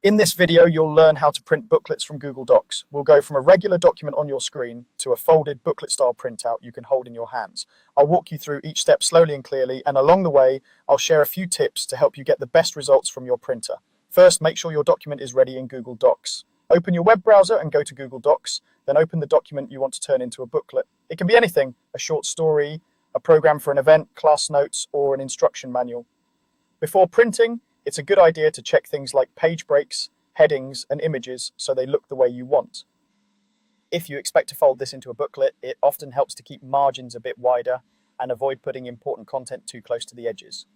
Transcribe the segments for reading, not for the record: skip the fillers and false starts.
In this video, you'll learn how to print booklets from Google Docs. We'll go from a regular document on your screen to a folded booklet-style printout you can hold in your hands. I'll walk you through each step slowly and clearly, and along the way, I'll share a few tips to help you get the best results from your printer. First, make sure your document is ready in Google Docs. Open your web browser and go to Google Docs, then open the document you want to turn into a booklet. It can be anything: a short story, a program for an event, class notes, or an instruction manual. Before printing, it's a good idea to check things like page breaks, headings, and images so they look the way you want. If you expect to fold this into a booklet, it often helps to keep margins a bit wider and avoid putting important content too close to the edges.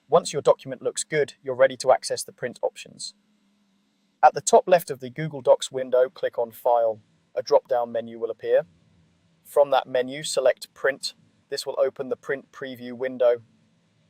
Once your document looks good, you're ready to access the print options. At the top left of the Google Docs window, click on File. A drop-down menu will appear. From that menu, select Print. This will open the Print Preview window.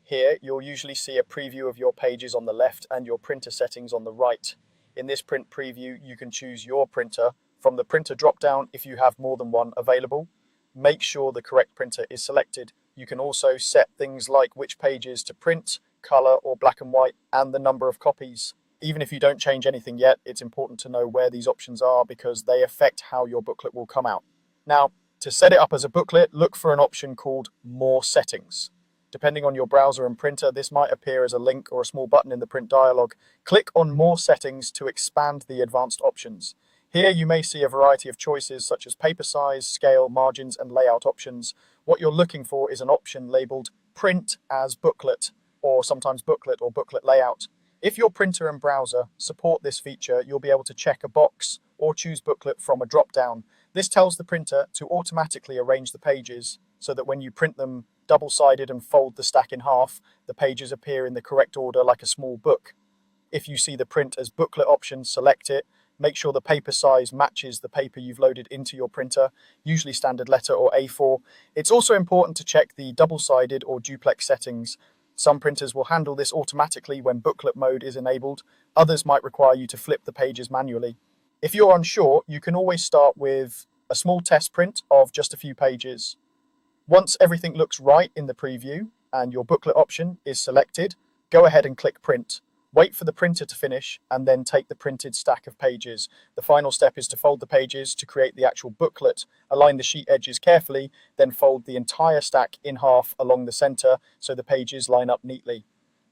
Here, you'll usually see a preview of your pages on the left and your printer settings on the right. In this print preview, you can choose your printer from the printer drop-down if you have more than one available. Make sure the correct printer is selected. You can also set things like which pages to print, color or black and white, and the number of copies. Even if you don't change anything yet, it's important to know where these options are because they affect how your booklet will come out. Now, to set it up as a booklet, look for an option called More Settings. Depending on your browser and printer, this might appear as a link or a small button in the print dialog. Click on More Settings to expand the advanced options. Here you may see a variety of choices such as paper size, scale, margins, and layout options. What you're looking for is an option labeled Print as Booklet, or sometimes Booklet or Booklet Layout. If your printer and browser support this feature, you'll be able to check a box or choose Booklet from a drop-down. This tells the printer to automatically arrange the pages so that when you print them double-sided and fold the stack in half, the pages appear in the correct order like a small book. If you see the Print as Booklet option, select it. Make sure the paper size matches the paper you've loaded into your printer, usually standard letter or A4. It's also important to check the double-sided or duplex settings. Some printers will handle this automatically when booklet mode is enabled. Others might require you to flip the pages manually. If you're unsure, you can always start with a small test print of just a few pages. Once everything looks right in the preview and your booklet option is selected, go ahead and click Print. Wait for the printer to finish and then take the printed stack of pages. The final step is to fold the pages to create the actual booklet. Align the sheet edges carefully, then fold the entire stack in half along the center so the pages line up neatly.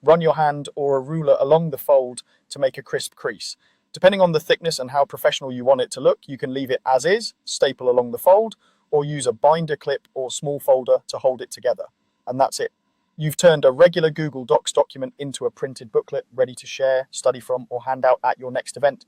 Run your hand or a ruler along the fold to make a crisp crease. Depending on the thickness and how professional you want it to look, you can leave it as is, staple along the fold, or use a binder clip or small folder to hold it together. And that's it. You've turned a regular Google Docs document into a printed booklet ready to share, study from, or hand out at your next event.